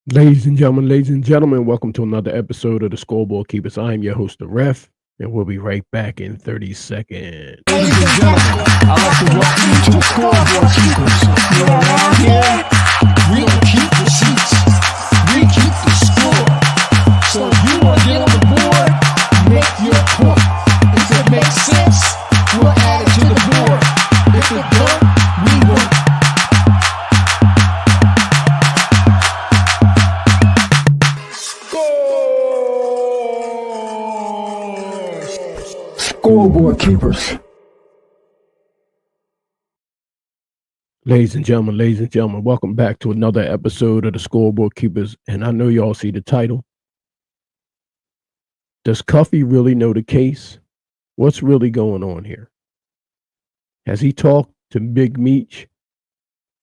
Ladies and gentlemen, welcome to another episode of the Scoreboard Keepers. I am your host, the Ref, and we'll be right back in 30 seconds. Ladies and gentlemen, I'd like to welcome you to the Scoreboard Keepers. You're around here, we don't keep receipts, we keep the score. So if you want to get on the board, make your point. If it makes sense, we'll add it to the board. If it don't, we won't. Scoreboard Keepers. Ladies and gentlemen, welcome back to another episode of the Scoreboard Keepers. And I know y'all see the title. Does Cuffy really know the case? What's really going on here? Has he talked to Big Meech?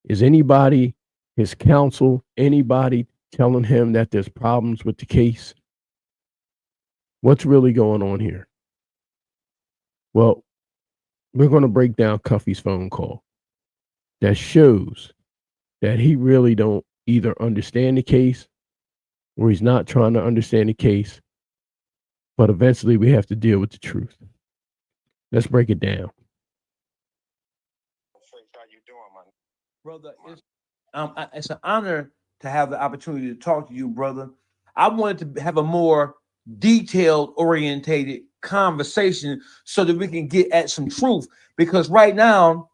Is anybody, his counsel, anybody telling him that there's problems with the case? What's really going on here? Well, we're going to break down Cuffy's phone call that shows that he really don't either understand the case or he's not trying to understand the case, but eventually we have to deal with the truth. Let's break it down. How you doing, man? Brother, it's an honor to have the opportunity to talk to you, brother. I wanted to have a more detailed orientated conversation so that we can get at some truth, because right now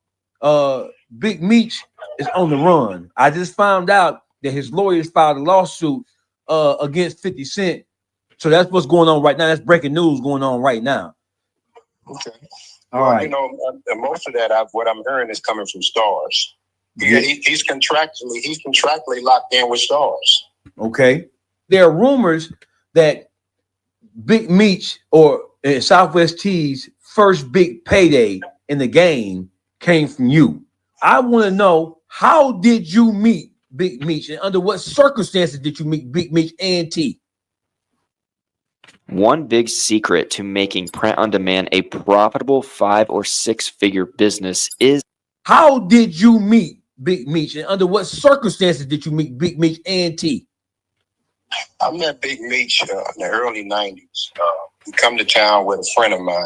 Big Meech is on the run. I just found out that his lawyers filed a lawsuit against 50 Cent. So that's what's going on right now. That's breaking news going on right now. Okay. All Well, right. you know, most of that what I'm hearing is coming from Stars. Yeah, he's contractually locked in with Stars. Okay. There are rumors that Big Meech or Southwest T's first big payday in the game came from you. I want to know, how did you meet Big Meech, and under what circumstances did you meet Big Meech and T? One big secret to making print on demand a profitable 5 or 6 figure business is how did you meet Big Meech, and under what circumstances did you meet Big Meech and T? I met Big Meech in the early 90s. He come to town with a friend of mine,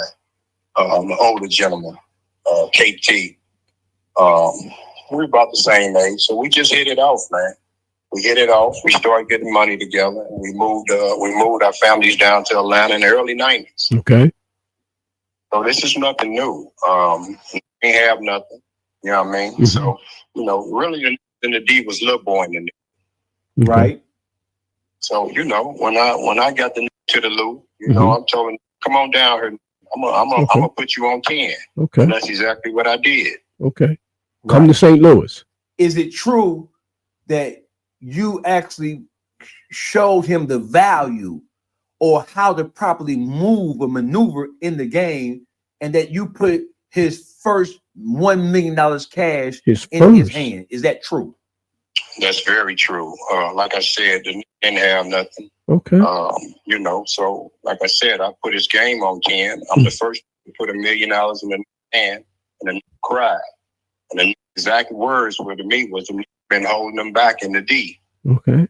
an older gentleman, KT. We're about the same age, so we just hit it off, man. We hit it off. We started getting money together. We moved our families down to Atlanta in the early 90s. Okay. So this is nothing new. We have nothing. You know what I mean? Mm-hmm. So, you know, really the D was Lil Boy in the Okay. Right. So, you know, when I got to the loop, you know, I'm telling him, come on down here. I'm gonna put you on 10. Okay. And that's exactly what I did. Okay. Come to St. Louis. Is it true that you actually showed him the value or how to properly move or maneuver in the game, and that you put his first $1 million cash in his hand? Is that true? That's very true. Like I said, the didn't have nothing. Okay. You know, so like I said, I put his game on 10. I'm the first to put $1 million in the hand, and then cried. And the exact words were to me was, been holding them back in the D. Okay.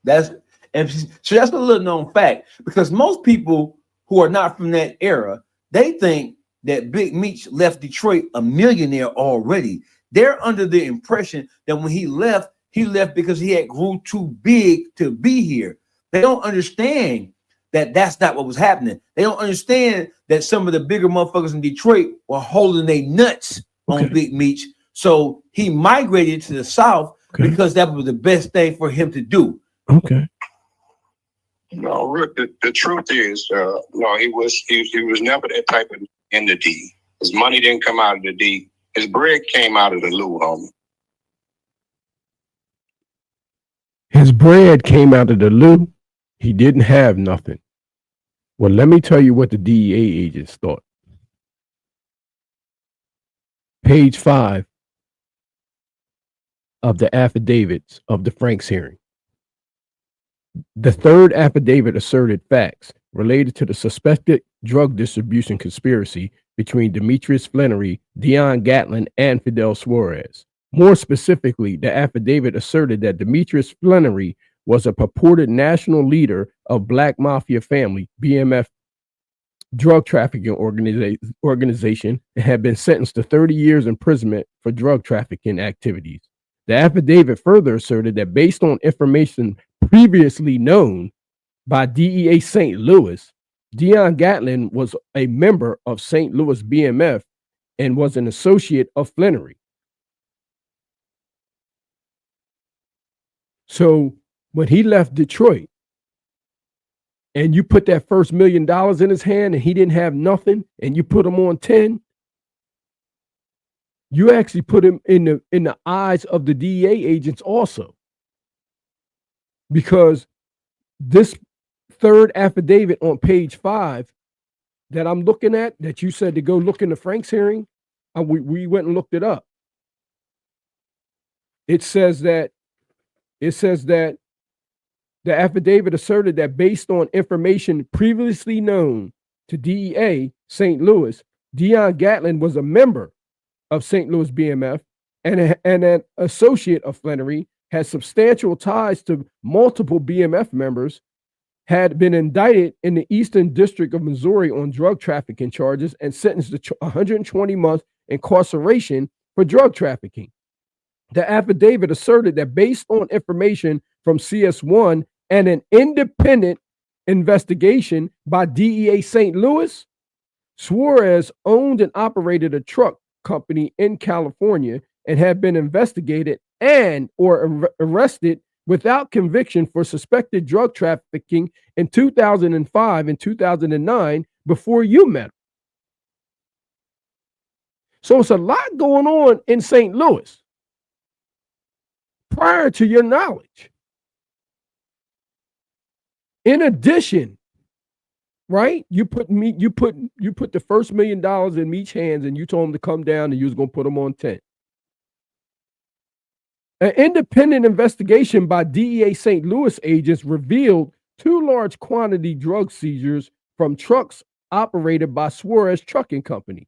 That's a little known fact, because most people who are not from that era, they think that Big Meech left Detroit a millionaire already. They're under the impression that when he left because he had grew too big to be here. They don't understand that that's not what was happening. They don't understand that some of the bigger motherfuckers in Detroit were holding their nuts on Big Meech. So he migrated to the South because that was the best thing for him to do. Okay. No, Rick, the truth is, no, he was never that type of in the D. His money didn't come out of the D. His bread came out of the loo, homie. His bread came out of the loo. He didn't have nothing. Well, let me tell you what the DEA agents thought. Page 5 of the affidavits of the Franks hearing. The third affidavit asserted facts related to the suspected drug distribution conspiracy between Demetrius Flannery, Dion Gatlin, and Fidel Suarez. More specifically, the affidavit asserted that Demetrius Flannery was a purported national leader of Black Mafia family, BMF drug trafficking organization, and had been sentenced to 30 years imprisonment for drug trafficking activities. The affidavit further asserted that based on information previously known by DEA St. Louis, Dion Gatlin was a member of St. Louis BMF and was an associate of Flannery. So when he left Detroit and you put that first $1 million in his hand and he didn't have nothing and you put him on 10, you actually put him in the eyes of the DEA agents also. Because this third affidavit on page 5 that I'm looking at, that you said to go look into Frank's hearing, we went and looked it up. It says that the affidavit asserted that based on information previously known to DEA St. Louis, Dion Gatlin was a member of St. Louis BMF and an associate of Flannery, had substantial ties to multiple BMF members, had been indicted in the Eastern District of Missouri on drug trafficking charges and sentenced to 120 months incarceration for drug trafficking. The affidavit asserted that based on information from CS1 and an independent investigation by DEA St. Louis, Suarez owned and operated a truck company in California and had been investigated and or arrested without conviction for suspected drug trafficking in 2005 and 2009 before you met him. So it's a lot going on in St. Louis prior to your knowledge. In addition, right? You put the first $1 million in Meech's hands and you told him to come down and you was going to put him on 10. An independent investigation by DEA St. Louis agents revealed 2 large quantity drug seizures from trucks operated by Suarez Trucking Company.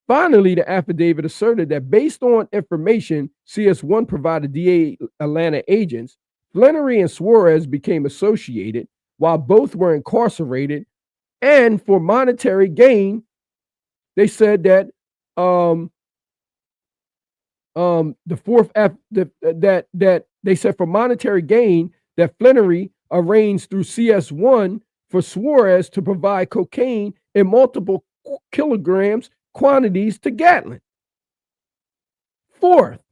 Finally, the affidavit asserted that based on information CS1 provided DEA Atlanta agents, Flannery and Suarez became associated while both were incarcerated, and for monetary gain, they said that they said for monetary gain that Flannery arranged through CS1 for Suarez to provide cocaine in multiple kilograms quantities to Gatlin. Fourth,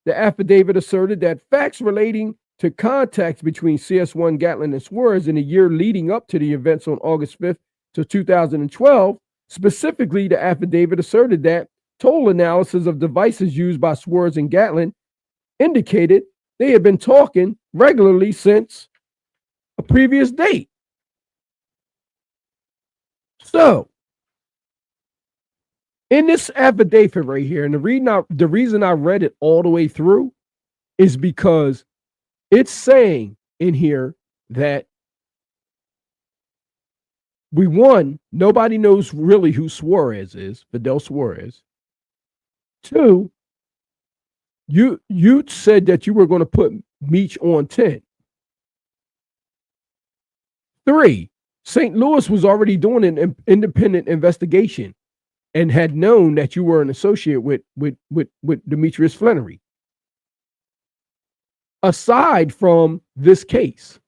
the affidavit asserted that facts relating to contacts between CS1, Gatlin, and Suarez in the year leading up to the events on August 5th to 2012, specifically the affidavit asserted that toll analysis of devices used by Suarez and Gatlin indicated they had been talking regularly since a previous date. So, in this affidavit right here, and the reason I read it all the way through is because it's saying in here that nobody knows really who Suarez is, Fidel Suarez. 2, you said that you were going to put Meech on 10. 3, St. Louis was already doing an independent investigation and had known that you were an associate with Demetrius Flannery. Aside from this case,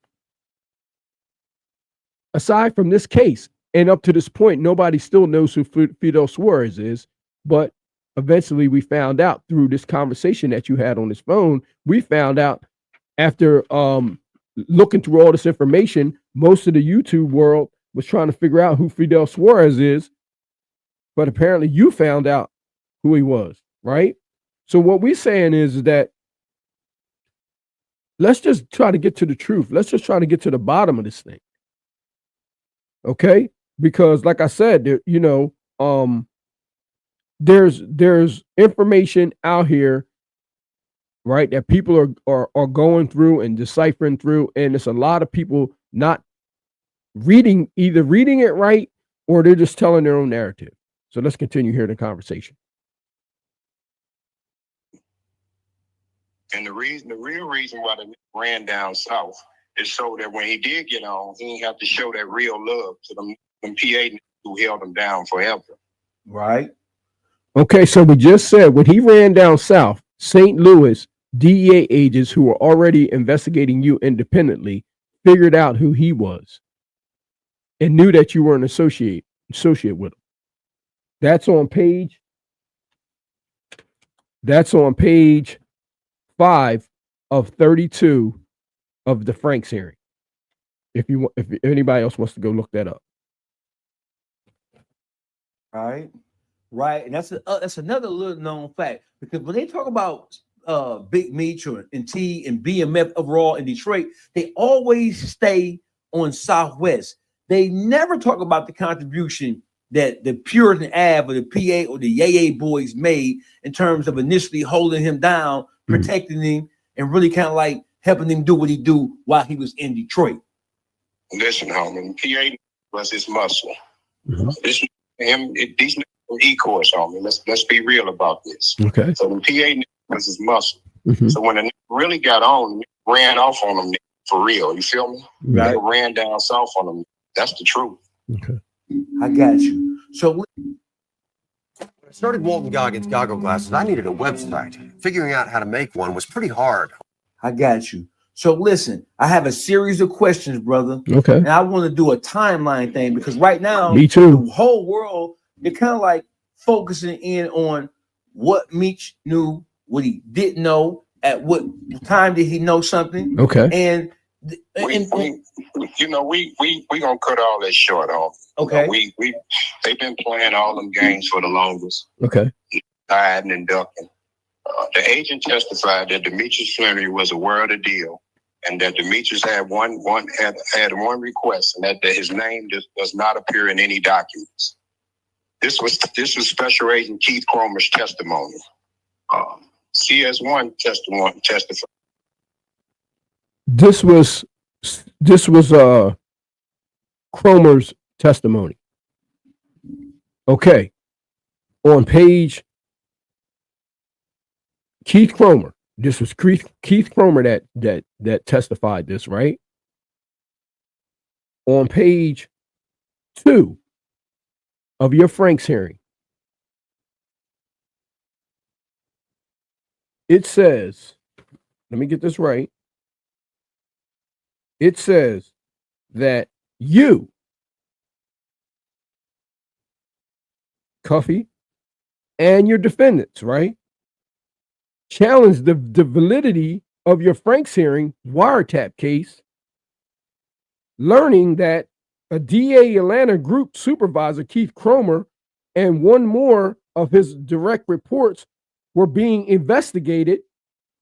and up to this point, nobody still knows who Fidel Suarez is, but eventually we found out through this conversation that you had on this phone, we found out after looking through all this information, most of the YouTube world was trying to figure out who Fidel Suarez is, but apparently you found out who he was, right? So what we're saying is that let's just try to get to the truth. Let's just try to get to the bottom of this thing. Okay? Because like I said, there's information out here, right, that people are going through and deciphering through, and it's a lot of people not either reading it right or they're just telling their own narrative. So let's continue here the conversation. And the real reason why the nigga ran down south is so that when he did get on, he didn't have to show that real love to them PA niggas who held him down forever. Right. Okay, so we just said when he ran down south, St. Louis DEA agents who were already investigating you independently figured out who he was and knew that you were an associate with him. That's on page 5 of 32 of the Franks hearing. If anybody else wants to go look that up. Right. Right. And that's another little known fact, because when they talk about Big Meech and T and BMF overall in Detroit, they always stay on Southwest. They never talk about the contribution that the Puritan Ave or the PA or the Yay boys made in terms of initially holding him down, protecting him, and really kind of like helping him do what he do while he was in Detroit. Listen, homie, PA was his muscle. Mm-hmm. These niggas were E-course, homie. Let's be real about this. Okay. So the PA was his muscle. Mm-hmm. So when the nigga really got on, ran off on them for real. You feel me? Right. They ran down south on them. That's the truth. Okay. I got you. So when I started Walton Goggins Goggle Glasses, I needed a website. Figuring out how to make one was pretty hard. I got you. So listen, I have a series of questions, brother. Okay. And I want to do a timeline thing, because right now, Me too. the whole world, they're kind of like focusing in on what Meech knew, what he didn't know, at what time did he know something. Okay. And we gonna cut all that short off. Okay. They've been playing all them games for the longest. Okay. Hiding and ducking. The agent testified that Demetrius Fleming was aware of the deal, and that Demetrius had one request, and that his name does not appear in any documents. This was Special Agent Keith Cromer's testimony. CS1 testified. This was Cromer's testimony. Okay. On page Keith Cromer. This was Keith Cromer that testified this, right? On page 2 of your Franks hearing, it says, let me get this right. It says that you, Cuffy, and your defendants, right, challenged the validity of your Franks hearing wiretap case, learning that a DA Atlanta group supervisor, Keith Cromer, and one more of his direct reports were being investigated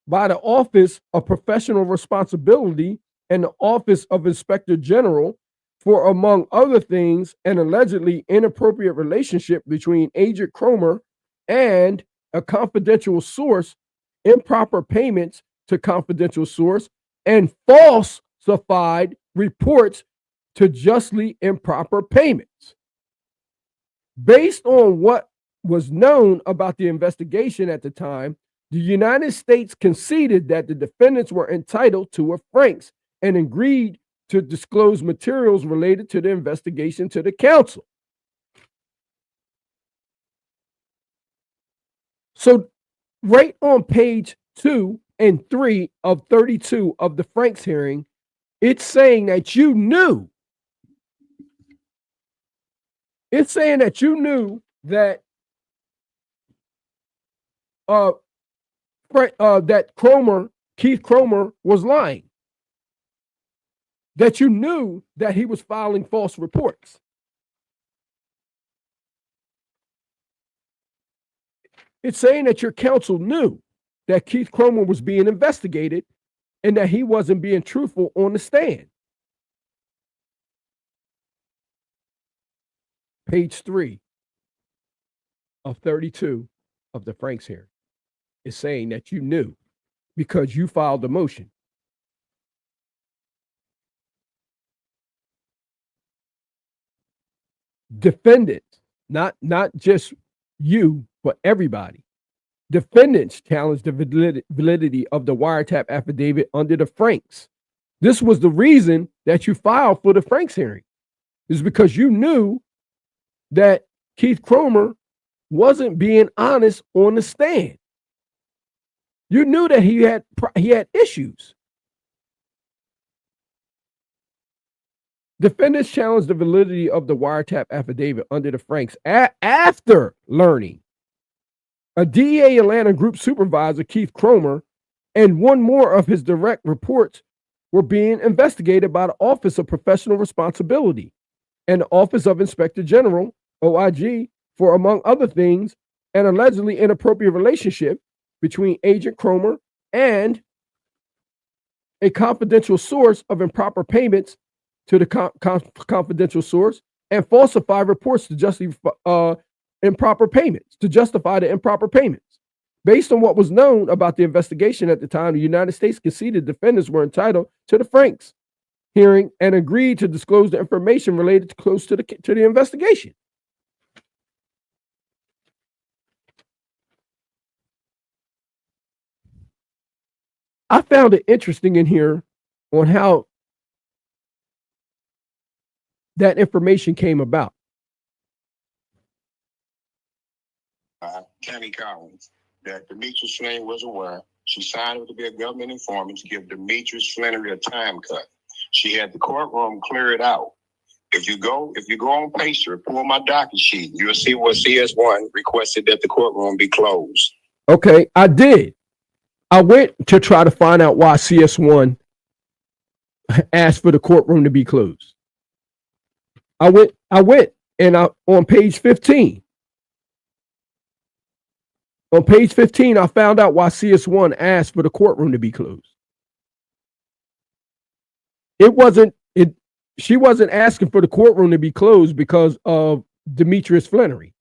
by the Office of Professional Responsibility and the Office of Inspector General for, among other things, an allegedly inappropriate relationship between Agent Cromer and a confidential source, improper payments to confidential source, and falsified reports to justly improper payments. Based on what was known about the investigation at the time, the United States conceded that the defendants were entitled to a Franks and agreed to disclose materials related to the investigation to the council. So right on page 2 and 3 of 32 of the Franks hearing, it's saying that you knew. It's saying that you knew that that Keith Cromer was lying. That you knew that he was filing false reports. It's saying that your counsel knew that Keith Cromer was being investigated and that he wasn't being truthful on the stand. Page 3 of 32 of the Franks hearing is saying that you knew because you filed a motion. Defendants, not just you, but everybody, Defendants challenged the validity of the wiretap affidavit under the Franks. This was the reason that you filed for the Franks hearing, is because you knew that Keith Cromer wasn't being honest on the stand. You knew that he had issues. Defendants challenged the validity of the wiretap affidavit under the Franks after learning a DEA Atlanta group supervisor, Keith Cromer, and one more of his direct reports were being investigated by the Office of Professional Responsibility and the Office of Inspector General, OIG, for, among other things, an allegedly inappropriate relationship between Agent Cromer and a confidential source of improper payments to the confidential source, and falsified reports to justify improper payments, to justify the improper payments. Based on what was known about the investigation at the time, the United States conceded defendants were entitled to the Franks hearing and agreed to disclose the information related to the investigation. I found it interesting in here on how that information came about. Tammy Collins, that Demetrius Flannery was aware. She signed up to be a government informant to give Demetrius Flannery a time cut. She had the courtroom clear it out. If you go on Pacer, pull my docket sheet, you'll see what CS1 requested that the courtroom be closed. Okay, I did. I went to try to find out why CS1 asked for the courtroom to be closed. I went and on page 15. On page 15, I found out why CS1 asked for the courtroom to be closed. She wasn't asking for the courtroom to be closed because of Demetrius Flannery.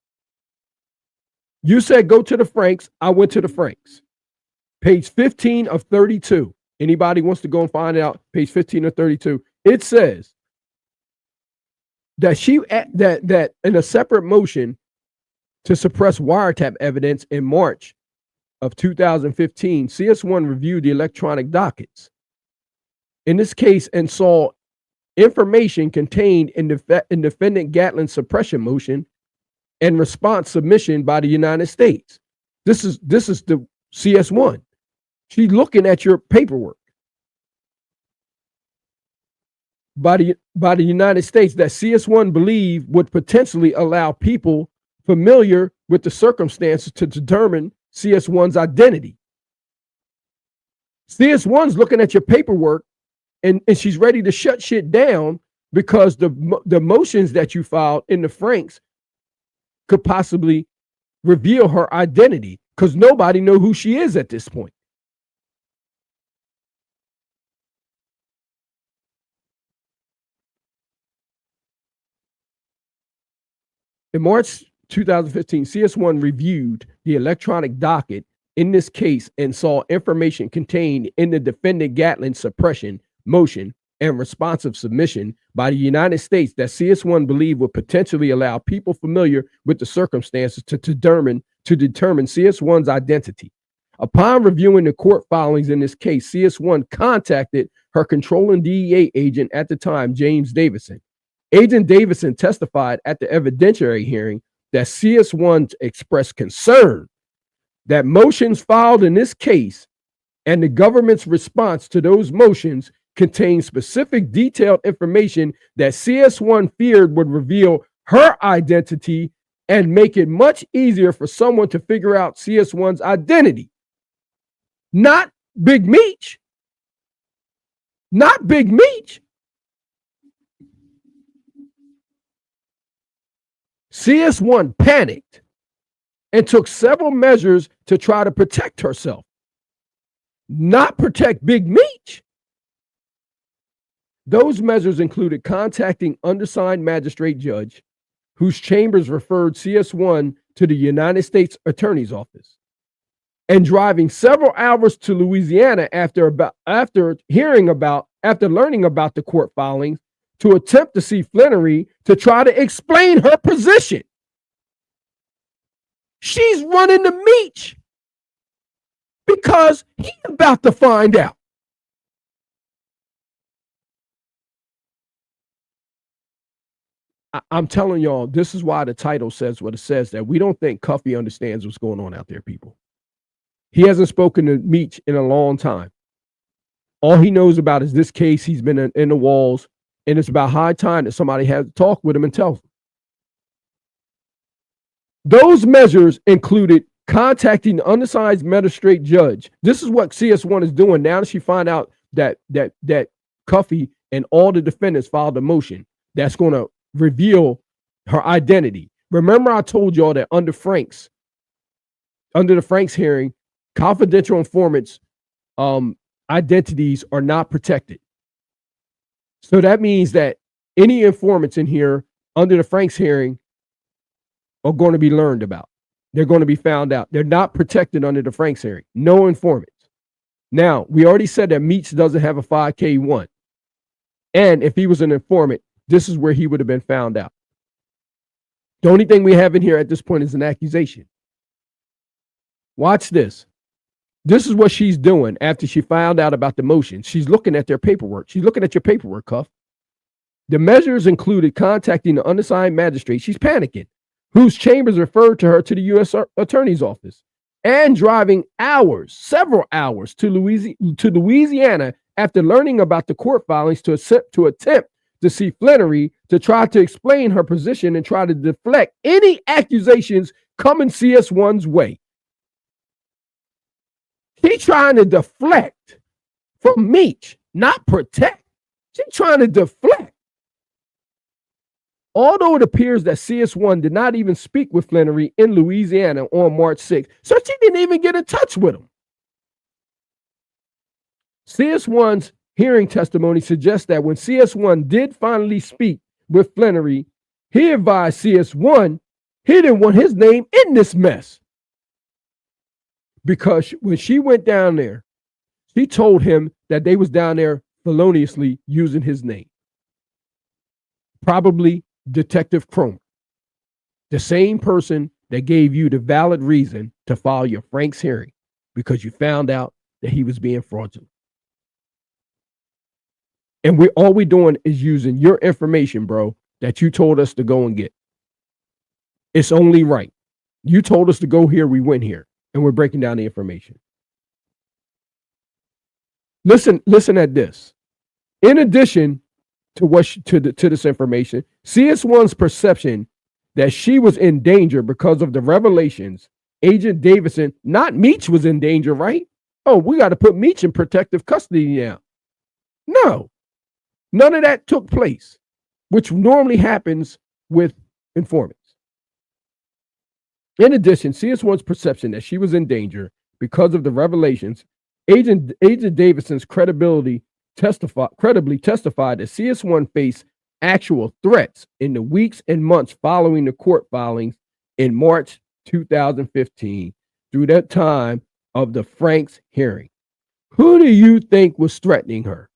You said go to the Franks. I went to the Franks. Page 15 of 32. Anybody wants to go and find out, page 15 of 32. It says that that in a separate motion to suppress wiretap evidence in March of 2015, CS1 reviewed the electronic dockets in this case and saw information contained in defendant Gatlin's suppression motion and response submission by the United States. This is the CS1. She's looking at your paperwork by the United States that CS1 believed would potentially allow people familiar with the circumstances to determine CS1's identity. CS1's looking at your paperwork and she's ready to shut shit down because the motions that you filed in the Franks could possibly reveal her identity because nobody knows who she is at this point. In March 2015, CS1 reviewed the electronic docket in this case and saw information contained in the defendant Gatlin suppression motion and responsive submission by the United States that CS1 believed would potentially allow people familiar with the circumstances to determine CS1's identity. Upon reviewing the court filings in this case, CS1 contacted her controlling DEA agent at the time, James Davison. Agent Davison testified at the evidentiary hearing that CS1 expressed concern that motions filed in this case and the government's response to those motions contain specific detailed information that CS1 feared would reveal her identity and make it much easier for someone to figure out CS1's identity. Not Big Meech. Not Big Meech. CS1 panicked and took several measures to try to protect herself. Not protect Big Meech. Those measures included contacting undersigned magistrate judge, whose chambers referred CS1 to the United States Attorney's Office, and driving several hours to Louisiana after learning about the court filings to attempt to see Flannery to try to explain her position. She's running the Meech. Because he's about to find out. I'm telling y'all, this is why the title says what it says, that we don't think Cuffy understands what's going on out there, people. He hasn't spoken to Meech in a long time. All he knows about is this case. He's been in the walls, and it's about high time that somebody has to talk with him and tell him. Those measures included contacting the undersized magistrate judge. This is what CS1 is doing now that she find out that Cuffy and all the defendants filed a motion that's going to reveal her identity. Remember, I told y'all that under the Franks hearing, confidential informants' identities are not protected. So that means that any informants in here under the Franks hearing are going to be learned about. They're going to be found out. They're not protected under the Franks hearing. No informants. Now, we already said that Meech doesn't have a 5K1. And if he was an informant, this is where he would have been found out. The only thing we have in here at this point is an accusation. Watch this. This is what she's doing after she found out about the motion. She's looking at their paperwork. She's looking at your paperwork, Cuff. The measures included contacting the undersigned magistrate. She's panicking, whose chambers referred to her to the U.S. Attorney's Office, and driving several hours to Louisiana after learning about the court filings to attempt to see Flannery to try to explain her position and try to deflect any accusations coming CS1's way. She's trying to deflect from Meech, not protect. She's trying to deflect. Although it appears that CS1 did not even speak with Flannery in Louisiana on March 6th, so she didn't even get in touch with him. CS1's hearing testimony suggests that when CS1 did finally speak with Flannery, he advised CS1 he didn't want his name in this mess. Because when she went down there, she told him that they was down there feloniously using his name. Probably Detective Cromer, the same person that gave you the valid reason to file your Franks hearing because you found out that he was being fraudulent. And all we're doing is using your information, bro, that you told us to go and get. It's only right. You told us to go here, we went here, and we're breaking down the information. Listen at this. In addition to this information, CS1's perception that she was in danger because of the revelations, Agent Davidson, not Meech, was in danger, right? Oh, we got to put Meech in protective custody now. No, none of that took place, which normally happens with informants. In addition, CS1's perception that she was in danger because of the revelations, Agent Davidson's credibly testified that CS1 faced actual threats in the weeks and months following the court filings in March 2015 through that time of the Franks hearing. Who do you think was threatening her?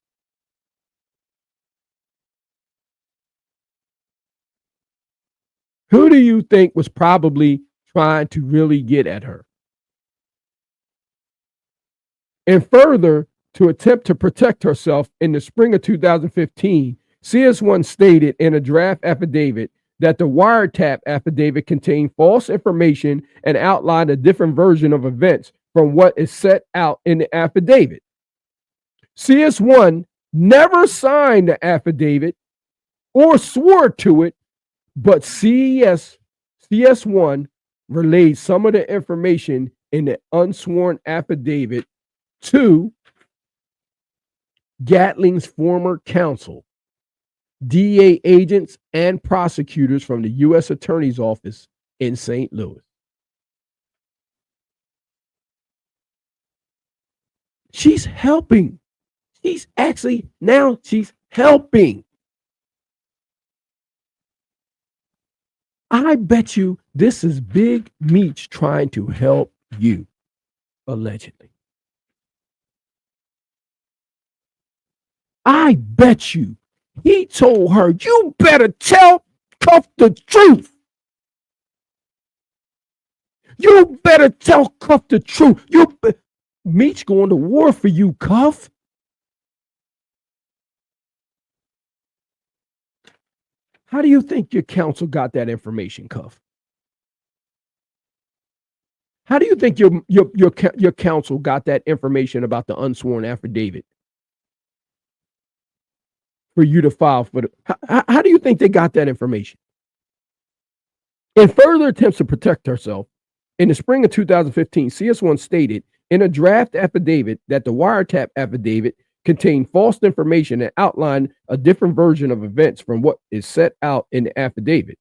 Who do you think was probably trying to really get at her? And further, to attempt to protect herself in the spring of 2015, CS1 stated in a draft affidavit that the wiretap affidavit contained false information and outlined a different version of events from what is set out in the affidavit. CS1 never signed the affidavit or swore to it, but CS1 relayed some of the information in the unsworn affidavit to Gatling's former counsel, DA agents, and prosecutors from the U.S. Attorney's Office in St. Louis. She's helping. She's helping. I bet you this is Big Meech trying to help you, allegedly. I bet you he told her, you better tell Cuff the truth. You better tell Cuff the truth. Meech going to war for you, Cuff. How do you think your counsel got that information, Cuff? How do you think your counsel got that information about the unsworn affidavit for you to file for the? How do you think they got that information? In further attempts to protect herself, in the spring of 2015, CS1 stated in a draft affidavit that the wiretap affidavit contained false information and outlined a different version of events from what is set out in the affidavit.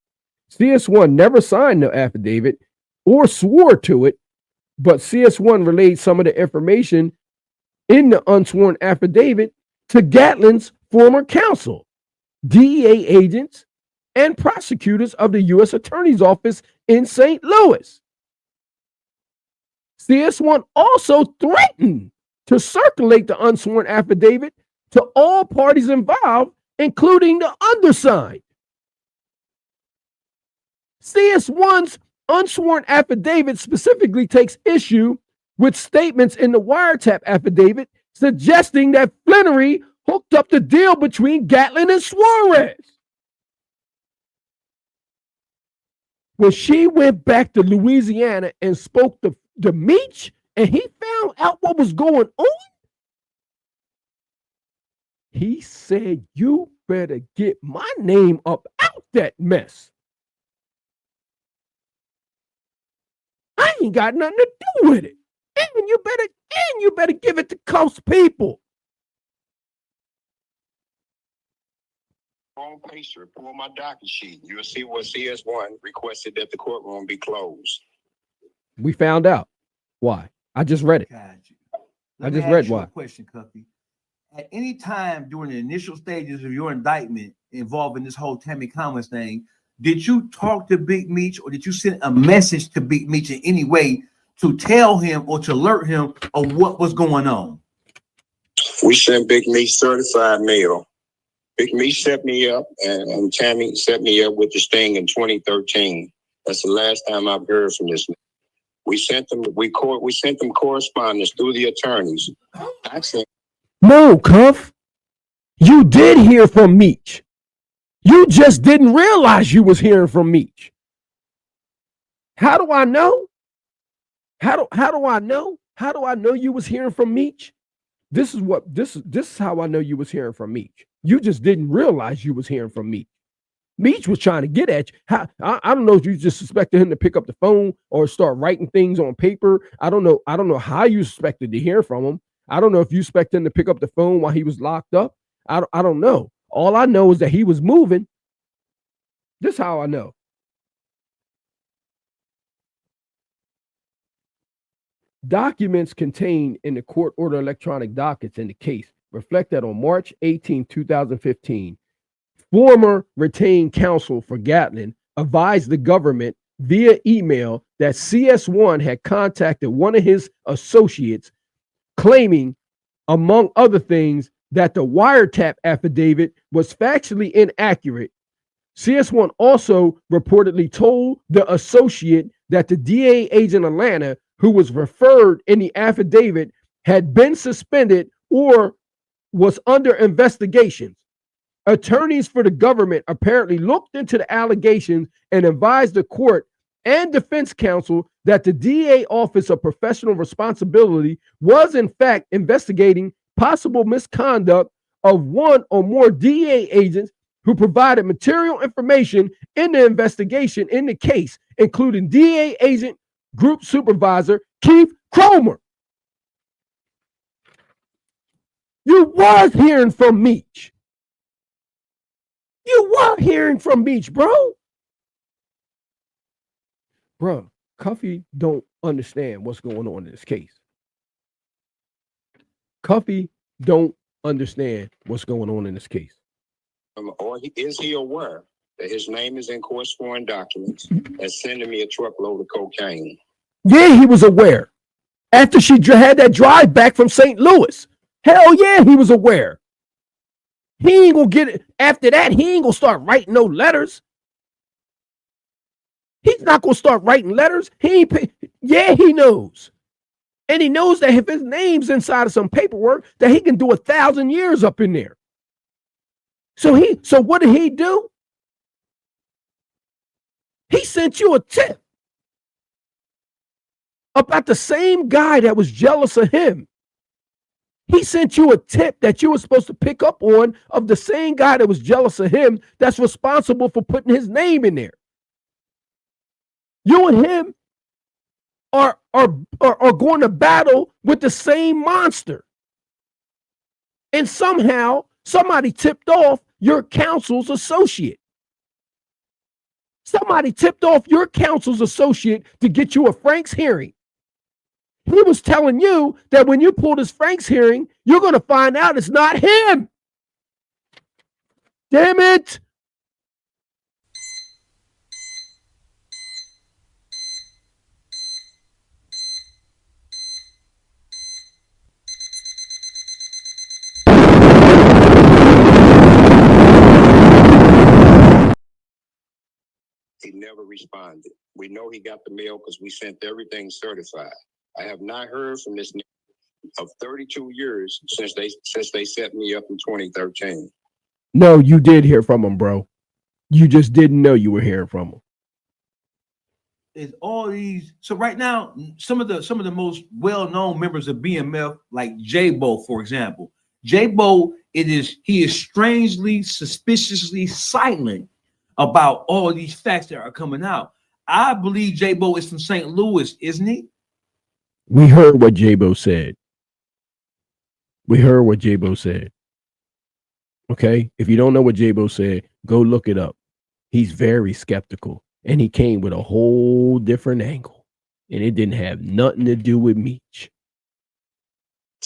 CS1 never signed the affidavit or swore to it, but CS1 relayed some of the information in the unsworn affidavit to Gatlin's former counsel, DEA agents, and prosecutors of the U.S. Attorney's Office in St. Louis. CS1 also threatened to circulate the unsworn affidavit to all parties involved, including the undersigned. CS1's unsworn affidavit specifically takes issue with statements in the wiretap affidavit suggesting that Flannery hooked up the deal between Gatlin and Suarez. When she went back to Louisiana and spoke to Meech, and he found out what was going on, he said, "You better get my name up out that mess. I ain't got nothing to do with it. And you better give it to Coast people." On page report my docket sheet. You'll see what CS1 requested that the courtroom be closed. We found out why. I just read it. I just read why. Question, Cuffy. At any time during the initial stages of your indictment involving this whole Tammy Comments thing, did you talk to Big Meech, or did you send a message to Big Meech in any way to tell him or to alert him of what was going on? We sent Big Meech certified mail. Big Meech set me up, and Tammy set me up with this thing in 2013. That's the last time I've heard from this. We sent them correspondence through the attorneys. No, Cuff. You did hear from Meech. You just didn't realize you was hearing from Meech. How do I know? How do I know? How do I know you was hearing from Meech? This is how I know you was hearing from Meech. You just didn't realize you was hearing from Meech. Meech was trying to get at you. I don't know if you just suspected him to pick up the phone or start writing things on paper. I don't know how you suspected to hear from him. I don't know if you expected him to pick up the phone while he was locked up. I don't know. All I know is that he was moving. This is how I know. Documents contained in the court order electronic dockets in the case reflect that on March 18, 2015, former retained counsel for Gatlin advised the government via email that CS1 had contacted one of his associates, claiming, among other things, that the wiretap affidavit was factually inaccurate. CS1 also reportedly told the associate that the DA agent in Atlanta, who was referred in the affidavit, had been suspended or was under investigations. Attorneys for the government apparently looked into the allegations and advised the court and defense counsel that the DA Office of Professional Responsibility was in fact investigating possible misconduct of one or more DA agents who provided material information in the investigation in the case, including DA agent group supervisor Keith Cromer. You was hearing from Meech. You were hearing from Meech, bro. Bro, Cuffy don't understand what's going on in this case. Cuffy don't understand what's going on in this case. Or is he aware that his name is in court sworn documents and sending me a truckload of cocaine? Yeah, he was aware. After she had that drive back from St. Louis. Hell yeah, he was aware. He ain't gonna get it. After that, he ain't gonna start writing no letters. He's not gonna start writing letters. He knows. And he knows that if his name's inside of some paperwork, that he can do 1,000 years up in there. So what did he do? He sent you a tip about the same guy that was jealous of him. He sent you a tip that you were supposed to pick up on of the same guy that was jealous of him that's responsible for putting his name in there. You and him are going to battle with the same monster. And somehow somebody tipped off your counsel's associate. Somebody tipped off your counsel's associate to get you a Frank's hearing. He was telling you that when you pull this Frank's hearing, you're going to find out it's not him. Damn it. He never responded. We know he got the mail because we sent everything certified. I have not heard from this nigga of 32 years since they set me up in 2013. No, you did hear from him, bro. You just didn't know you were hearing from him. It's all these. So right now, some of the most well-known members of BMF, like J-Bo, for example. J-Bo, he is strangely, suspiciously silent about all these facts that are coming out. I believe J-Bo is from St. Louis, isn't he? We heard what J-Bo said. We heard what J-Bo said. Okay? If you don't know what J-Bo said, go look it up. He's very skeptical. And he came with a whole different angle. And it didn't have nothing to do with Meech.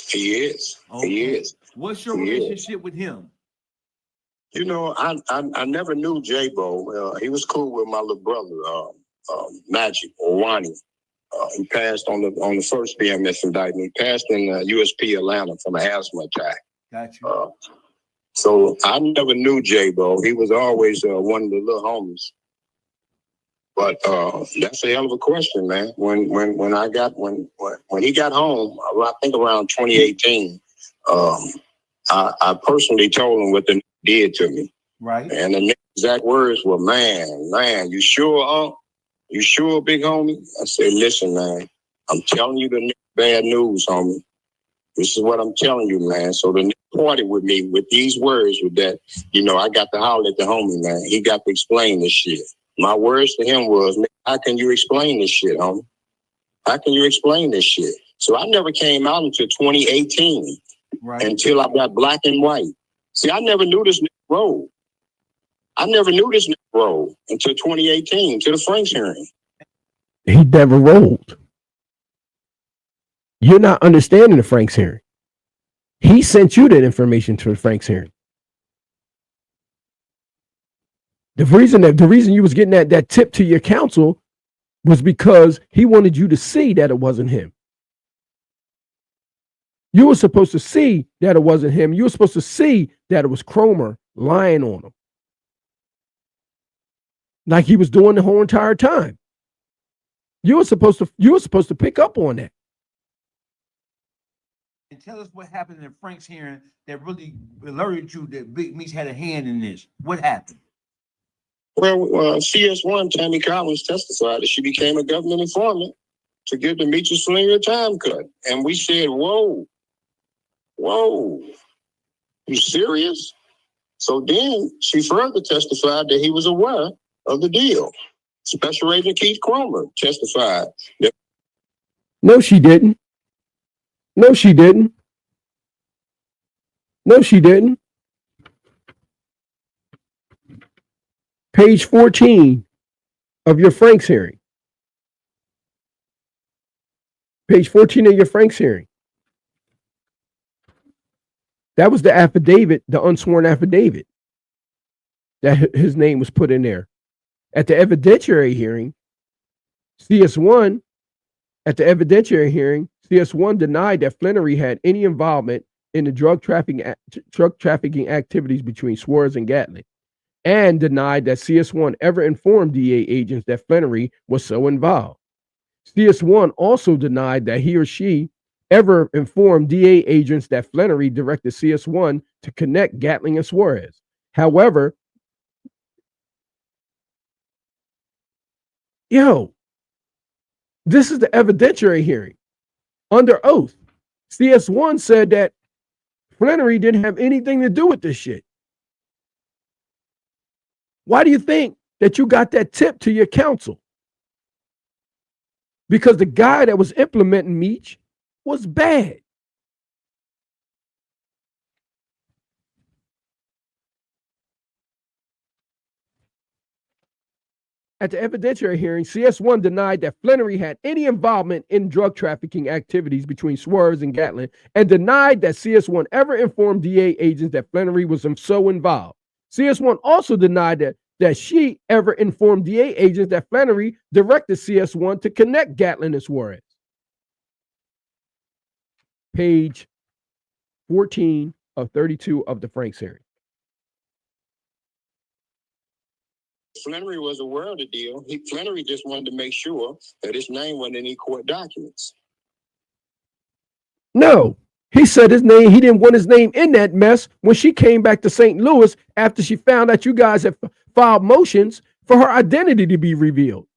He is. Okay. He is. What's your relationship with him? You know, I never knew J-Bo. He was cool with my little brother, Magic or Wani. He passed on the first BMS indictment. He passed in USP Atlanta from an asthma attack. Gotcha. So I never knew J-Bo. He was always one of the little homies. But that's a hell of a question, man. When he got home, I think around 2018, I personally told him what the nigga did to me. Right. And the exact words were, man, you sure, huh? You sure, big homie? I said, listen, man, I'm telling you the bad news, homie. This is what I'm telling you, man. So the nigga parted with me with these words with that, I got to holler at the homie, man. He got to explain this shit. My words to him was, man, how can you explain this shit, homie? How can you explain this shit? So I never came out until 2018, right, until I got black and white. See, I never knew this nigga role. I never knew this nigga role until 2018, to the Frank's hearing. He never rolled. You're not understanding the Frank's hearing. He sent you that information to the Frank's hearing. The reason you was getting that tip to your counsel was because he wanted you to see that it wasn't him. You were supposed to see that it wasn't him. You were supposed to see that it was Cromer lying on him, like he was doing the whole entire time. You were supposed to pick up on that. And tell us what happened in Frank's hearing that really alerted you that Big Meech had a hand in this. What happened? Well, CS1, Tammy Collins testified that she became a government informant to give the Meech Slinger a time cut. And we said, whoa, you serious? So then she further testified that he was aware of the deal. Special Agent Keith Cromer testified that. No, she didn't. No, she didn't. No, she didn't. Page 14 of your Frank's hearing. Page 14 of your Frank's hearing. That was the affidavit, the unsworn affidavit, that his name was put in there. At the evidentiary hearing, CS1 denied that Flannery had any involvement in the drug trafficking activities between Suarez and Gatlin, and denied that CS1 ever informed DA agents that Flannery was so involved. CS1 also denied that he or she ever informed DA agents that Flannery directed CS1 to connect Gatling and Suarez. However, this is the evidentiary hearing. Under oath, CS1 said that Flannery didn't have anything to do with this shit. Why do you think that you got that tip to your counsel? Because the guy that was implementing Meech was bad. At the evidentiary hearing, CS1 denied that Flannery had any involvement in drug trafficking activities between Suarez and Gatling, and denied that CS1 ever informed DA agents that Flannery was so involved. CS1 also denied that she ever informed DA agents that Flannery directed CS1 to connect Gatling and Suarez. Page 14 of 32 of the Franks hearing. Flannery was aware of the deal. Flannery just wanted to make sure that his name wasn't in any court documents. No, he said his name, he didn't want his name in that mess when she came back to St. Louis after she found out you guys had filed motions for her identity to be revealed.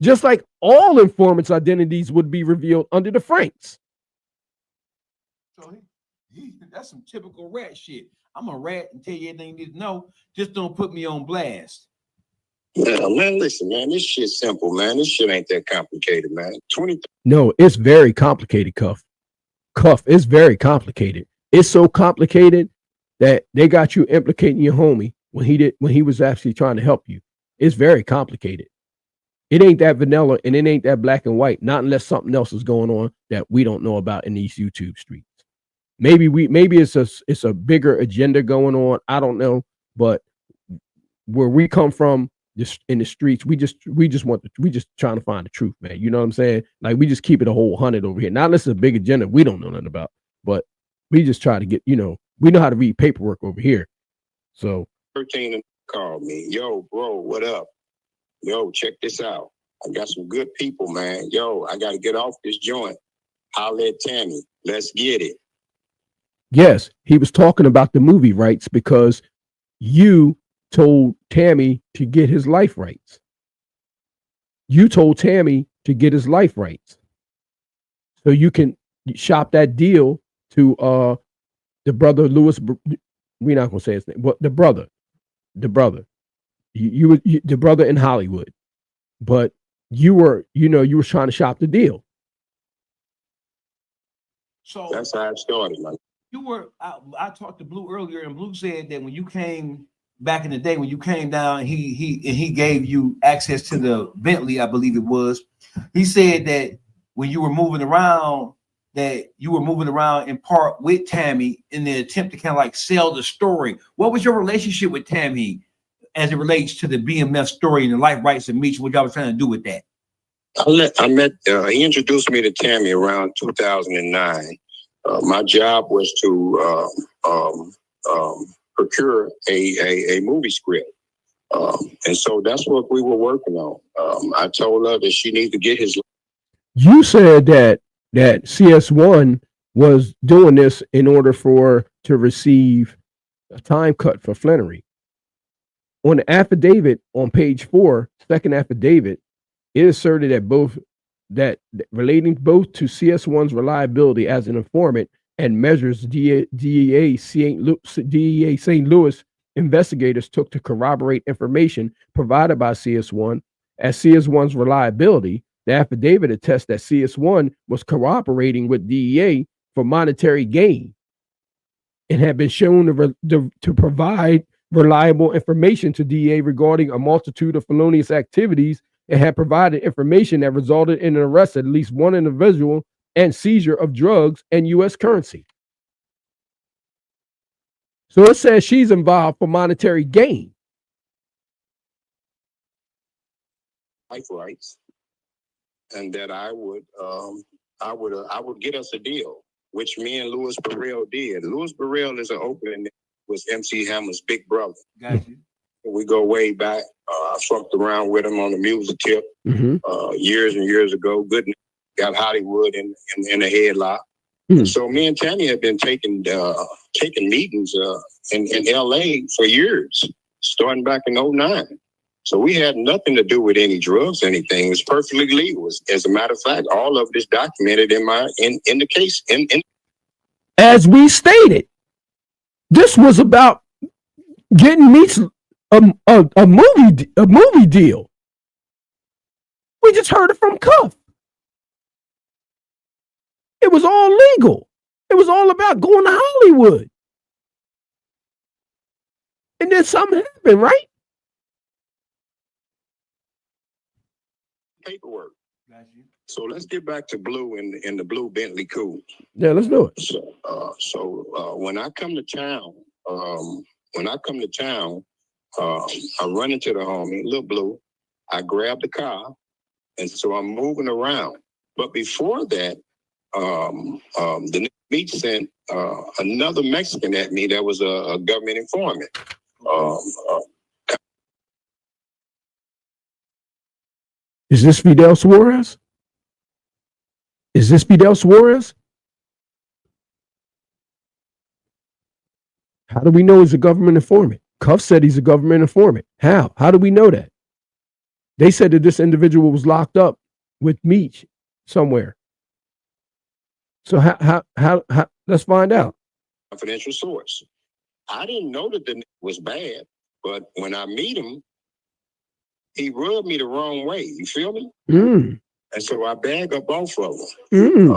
Just like all informants' identities would be revealed under the Franks. So that's some typical rat shit. I'm a rat and tell you everything you need to know. Just don't put me on blast. Yeah, man, listen, man, this shit's simple, man. This shit ain't that complicated, man. No, it's very complicated, Cuff. Cuff, it's very complicated. It's so complicated that they got you implicating your homie when he was actually trying to help you. It's very complicated. It ain't that vanilla and it ain't that black and white, not unless something else is going on that we don't know about in these YouTube streets. Maybe it's a bigger agenda going on. I don't know, but where we come from, just in the streets, we just trying to find the truth, man. You know what I'm saying? Like, we just keep it a whole 100 over here. Not unless it's a big agenda we don't know nothing about, but we just try to get, we know how to read paperwork over here. So 13 called me. Yo, bro, what up? Yo, check this out. I got some good people, man. Yo, I got to get off this joint. Holla at Tammy. Let's get it. Yes, he was talking about the movie rights because you told Tammy to get his life rights. You told Tammy to get his life rights. So you can shop that deal to the brother Lewis. We're not gonna say his name, but the brother. The brother in Hollywood. But you were trying to shop the deal. So that's how it started, man. I talked to Blue earlier, and Blue said that when you came back in the day, when you came down, he gave you access to the Bentley, I believe it was. He said that when you were moving around, in part with Tammy in the attempt to kind of like sell the story. What was your relationship with Tammy as it relates to the BMF story and the life rights of Meech? What y'all was trying to do with that? He introduced me to Tammy around 2009. My job was to procure a movie script. And so that's what we were working on. I told her that she needed to get his. You said that CS1 was doing this in order to receive a time cut for Flannery. On the affidavit on page 4, second affidavit, it asserted that relating both to CS1's reliability as an informant and measures DEA St. Louis investigators took to corroborate information provided by CS1 as CS1's reliability. The affidavit attests that CS1 was cooperating with DEA for monetary gain and had been shown to provide reliable information to DEA regarding a multitude of felonious activities and had provided information that resulted in an arrest of at least one individual and seizure of drugs and U.S. currency. So it says she's involved for monetary gain. Life rights, and that I would get us a deal, which me and Louis Burrell did. Louis Burrell is an opening was MC Hammer's big brother. Gotcha. We go way back. I fucked around with him on the music tip years and years ago. Good, got Hollywood in a headlock. So me and Tammy had been taking meetings in LA for years, starting back in 2009. So we had nothing to do with any drugs, anything. It was perfectly legal. As a matter of fact, all of this documented in the case. As we stated, this was about getting Meech a movie deal. We just heard it from Cuff. It was all legal. It was all about going to Hollywood. And then something happened, right? Paperwork. So let's get back to Blue in the blue Bentley coupe. Yeah, let's do it. So when I come to town, I run into the homie, Lil Blue. I grab the car, and so I'm moving around. But before that, the Meech sent another Mexican at me that was a government informant. Is this Fidel Suarez? Is this Fidel Suarez? How do we know he's a government informant? Cuff said he's a government informant. How? How do we know that? They said that this individual was locked up with Meech somewhere. So how let's find out. Confidential source. I didn't know that the nigga was bad, but when I meet him, he rubbed me the wrong way. You feel me? And so I bag up both of them.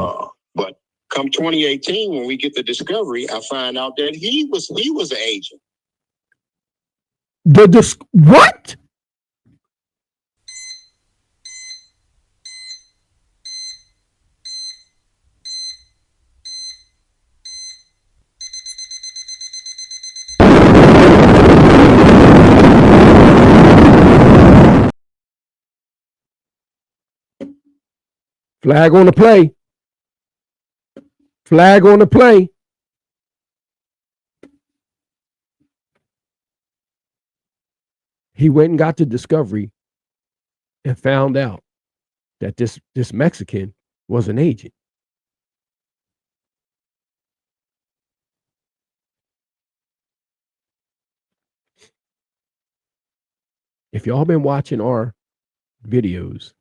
But come 2018, when we get the discovery, I find out that he was an agent. What? Flag on the play. Flag on the play. He went and got the discovery and found out that this Mexican was an agent. If y'all been watching our videos,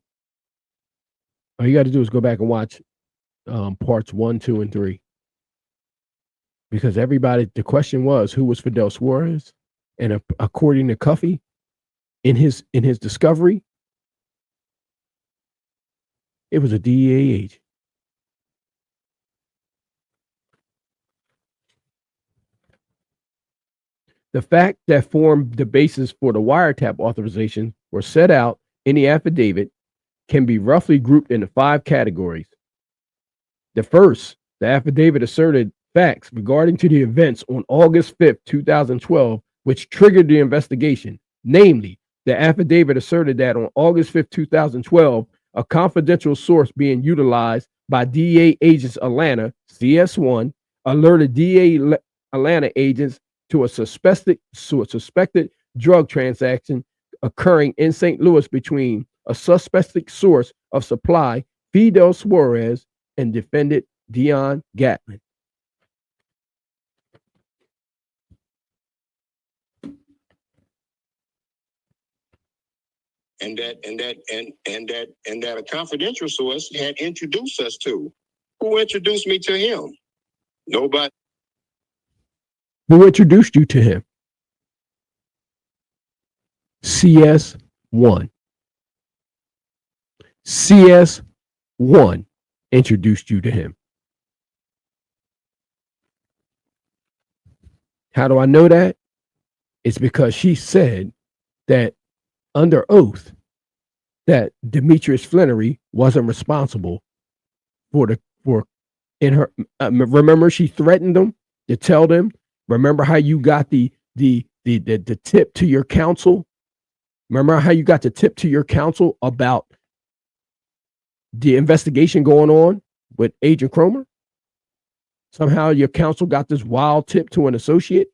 all you got to do is go back and watch parts 1, 2, and 3. Because the question was, who was Fidel Suarez? And according to Cuffy, in his discovery, it was a DEA agent. The fact that formed the basis for the wiretap authorization were set out in the affidavit can be roughly grouped into 5 categories. The first, the affidavit asserted facts regarding to the events on August 5th, 2012, which triggered the investigation. Namely, the affidavit asserted that on August 5th, 2012, a confidential source being utilized by DEA agents Atlanta, CS1, alerted DEA Atlanta agents to a suspected drug transaction occurring in St. Louis between a suspected source of supply, Fidel Suarez, and defendant Dion Gatlin. And that a confidential source had introduced us to. Who introduced me to him? Nobody. Who introduced you to him? CS1. CS1 introduced you to him. How do I know that? It's because she said that under oath that Demetrius Flannery wasn't responsible for remember she threatened them to tell them. Remember how you got the tip to your counsel? Remember how you got the tip to your counsel about the investigation going on with Agent Cromer? Somehow your counsel got this wild tip to an associate.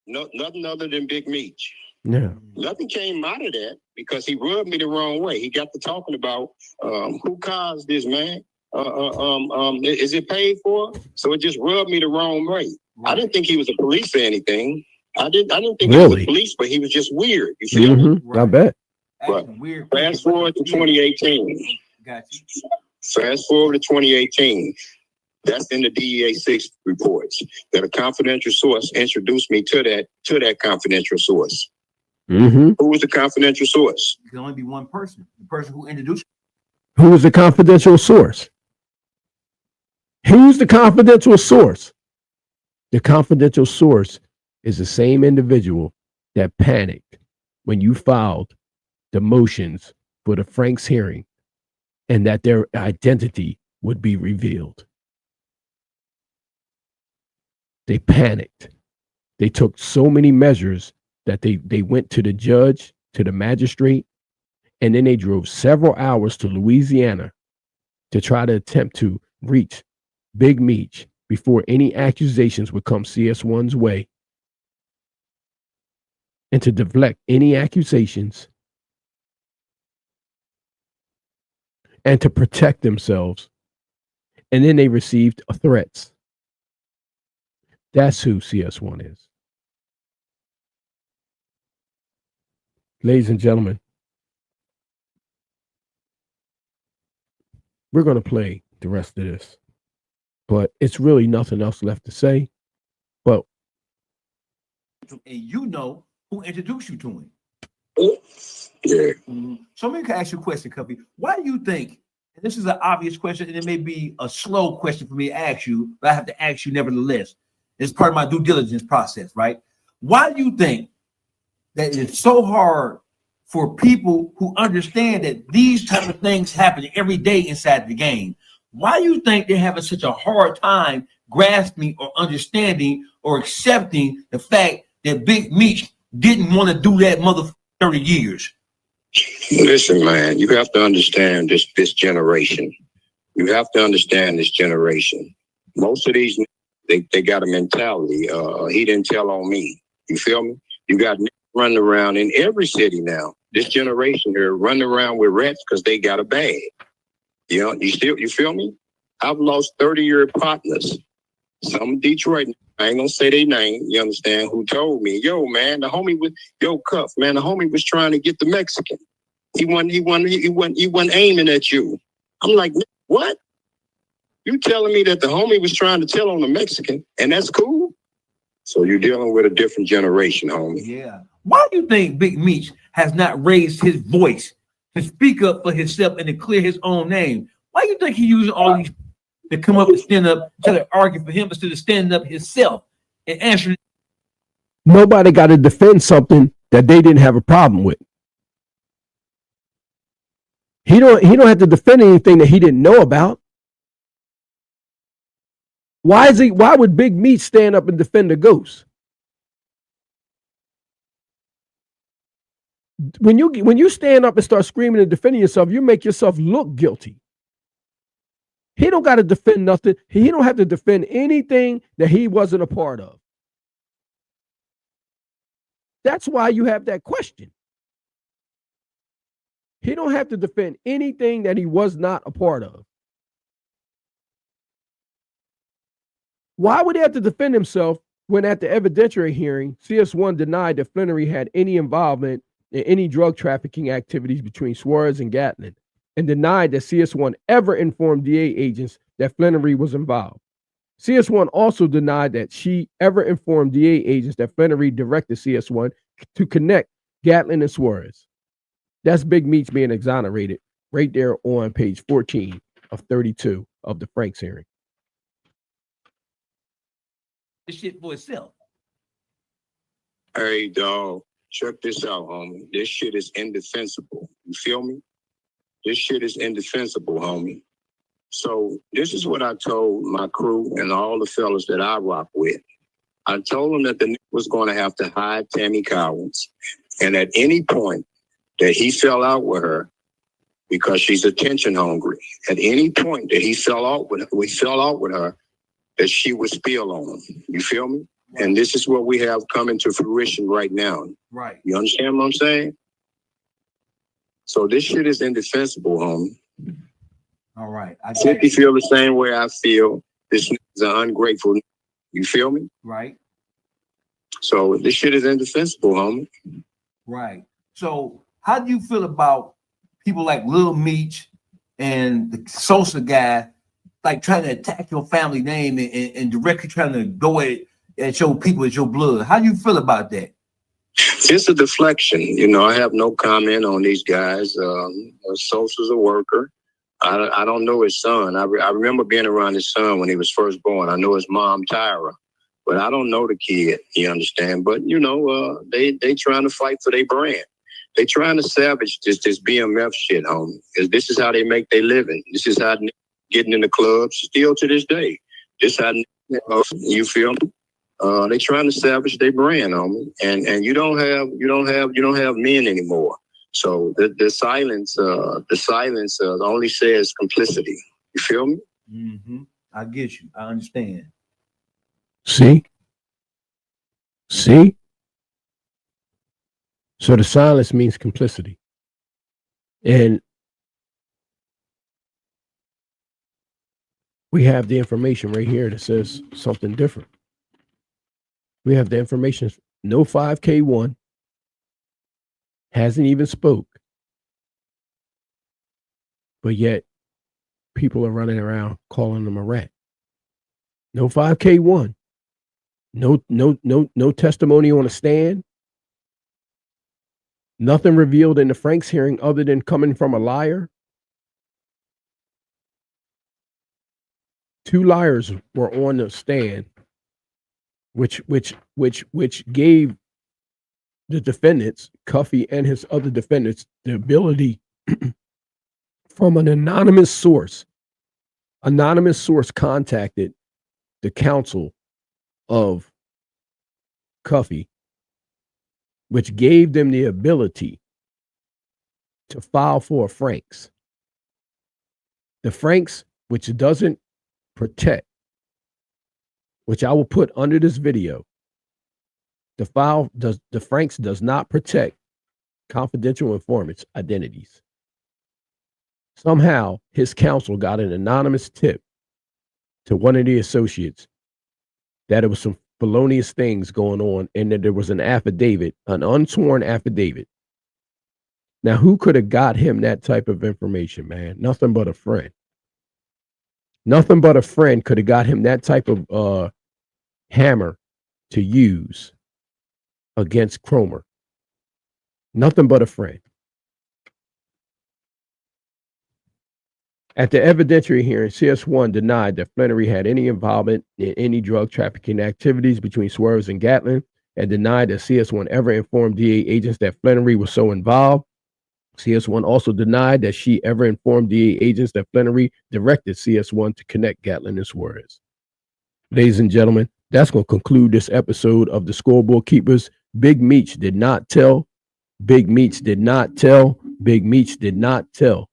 No, nothing other than Big Meech. Yeah. Nothing came out of that because he rubbed me the wrong way. He got to talking about who caused this, man. Is it paid for? So it just rubbed me the wrong way. I didn't think he was a police or anything. I didn't think he was a police, but he was just weird. You feel me? I bet. But fast forward to 2018. Got you. Fast forward to 2018. That's in the DEA 6 reports that a confidential source introduced me to that confidential source. Who was the confidential source? It can only be one person. The person who introduced. Who was the confidential source? Who's the confidential source? The confidential source is the same individual that panicked when you filed the motions for the Franks hearing and that their identity would be revealed. They panicked. They took so many measures that they went to the judge, to the magistrate, and then they drove several hours to Louisiana to try to attempt to reach Big Meech before any accusations would come CS1's way, and to deflect any accusations and to protect themselves. And then they received threats. That's who CS1 is. Ladies and gentlemen, we're going to play the rest of this, but it's really nothing else left to say. But And you know who introduced you to him. Yeah. So let me ask you a question, Cuffy. Why do you think, and this is an obvious question, and it may be a slow question for me to ask you, but I have to ask you nevertheless. It's part of my due diligence process, right? Why do you think that it's so hard for people who understand that these type of things happen every day inside the game? Why do you think they're having such a hard time grasping or understanding or accepting the fact that Big Meech didn't want to do that mother 30 years? Listen, man, you have to understand this generation. You have to understand this generation. Most of these, they got a mentality. He didn't tell on me. You feel me? You got running around in every city now. This generation here running around with rats because they got a bag. You know, you feel me? I've lost 30-year partners. Some Detroit, I ain't gonna say their name, you understand, who told me, yo, man, the homie was trying to get the Mexican. He wasn't aiming at you. I'm like, what? You telling me that the homie was trying to tell on the Mexican, and that's cool? So you're dealing with a different generation, homie. Yeah. Why do you think Big Meech has not raised his voice to speak up for himself and to clear his own name? Why do you think he using all these to come up and stand up, try to argue for him instead of standing up himself and answering? nobody got to defend something that they didn't have a problem with. He don't have to defend anything that he didn't know about. Why would Big Meech stand up and defend a ghost? When you stand up and start screaming and defending yourself, you make yourself look guilty. He don't got to defend nothing. He don't have to defend anything that he wasn't a part of. That's why you have that question. He don't have to defend anything that he was not a part of. Why would he have to defend himself when at the evidentiary hearing, CS1 denied that Flannery had any involvement in any drug trafficking activities between Suarez and Gatlin, and denied that CS1 ever informed DA agents that Flannery was involved? CS1 also denied that she ever informed DA agents that Flannery directed CS1 to connect Gatlin and Suarez. That's Big Meech being exonerated right there on page 14 of 32 of the Franks hearing. This shit for itself. Hey, dog, check this out, homie. This shit is indefensible. You feel me? This shit is indefensible, homie. So this is what I told my crew and all the fellas that I rock with. I told them that the nigga was going to have to hide Tammy Collins. And at any point that he fell out with her, because she's attention hungry, at any point that he fell out with her, that she would spill on him. You feel me? And this is what we have coming to fruition right now. Right. You understand what I'm saying? So this shit is indefensible, homie. All right. I 50 feel the same way I feel. This is an ungrateful. You feel me? Right. So this shit is indefensible, homie. Right. So how do you feel about people like Lil Meech and the Sosa guy, like trying to attack your family name and directly trying to go at your people, at your blood? How do you feel about that? It's a deflection. You know, I have no comment on these guys. Sosa's a worker. I don't know his son. I remember being around his son when he was first born. I know his mom, Tyra, but I don't know the kid. You understand? But you know, they trying to fight for their brand. They trying to salvage this BMF shit, homie. Because this is how they make their living. This is how getting in the clubs still to this day. This how you feel me? They trying to salvage their brand, homie. And you don't have men anymore. So the silence only says complicity. You feel me? Mm-hmm. I get you. I understand. See? So the silence means complicity. And we have the information right here that says something different. We have the information. No 5K1 hasn't even spoke. But yet people are running around calling them a rat. No 5K1. No testimony on a stand. Nothing revealed in the Franks hearing other than coming from a liar. 2 liars were on the stand, which gave the defendants, Cuffy and his other defendants, the ability from an anonymous source. Anonymous source contacted the counsel of Cuffy, which gave them the ability to file for a Franks. The Franks, which doesn't protect, which I will put under this video, the Franks does not protect confidential informants' identities. Somehow his counsel got an anonymous tip to one of the associates that there was some felonious things going on and that there was an affidavit, an unsworn affidavit. Now, who could have got him that type of information, man? Nothing but a friend. Nothing but a friend could have got him that type of hammer to use against Cromer. Nothing but a friend. At the evidentiary hearing, CS1 denied that Flannery had any involvement in any drug trafficking activities between Swerves and Gatlin, and denied that CS1 ever informed DA agents that Flannery was so involved. CS1 also denied that she ever informed DA agents that Flannery directed CS1 to connect Gatlin and Swerves. Ladies and gentlemen, that's going to conclude this episode of the Scoreboard Keepers. Big Meech did not tell. Big Meech did not tell. Big Meech did not tell.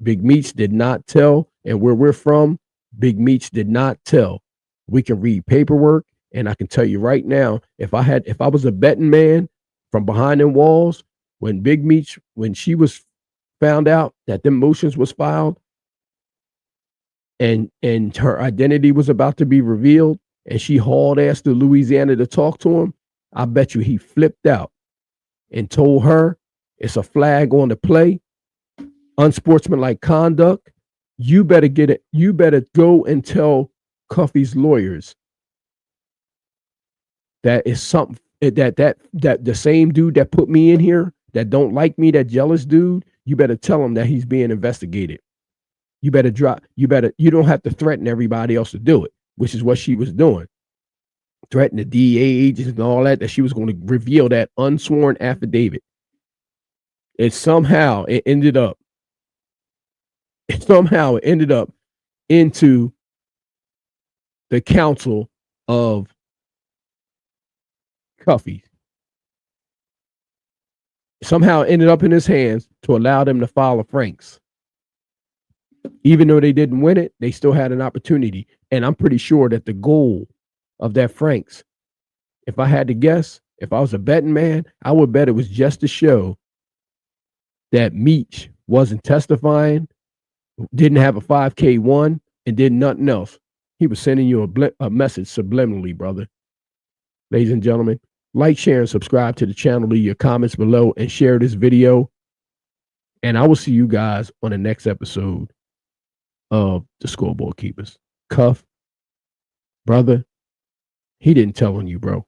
Big Meech did not tell. And where we're from, Big Meech did not tell. We can read paperwork, and I can tell you right now, if I was a betting man from behind them walls, when Big Meech, when she was found out that them motions was filed and her identity was about to be revealed, and she hauled ass to Louisiana to talk to him, I bet you he flipped out and told her it's a flag on the play, unsportsmanlike conduct. You better get it. You better go and tell Cuffy's lawyers that is something that the same dude that put me in here, that don't like me, that jealous dude, you better tell him that he's being investigated. You don't have to threaten everybody else to do it, which is what she was doing. Threaten the DEA agents and all that she was going to reveal that unsworn affidavit. It somehow ended up into the counsel of Cuffy. Somehow ended up in his hands to allow them to file a Franks. Even though they didn't win it, they still had an opportunity. And I'm pretty sure that the goal of that Franks if I had to guess, if I was a betting man, I would bet it was just to show that Meech wasn't testifying, didn't have a 5K1, and did nothing else. He was sending you a message subliminally, brother. Ladies and gentlemen, like, share, and subscribe to the channel. Leave your comments below and share this video. And I will see you guys on the next episode of the Scoreboard Keepers. Cuff, brother, he didn't tell on you, bro.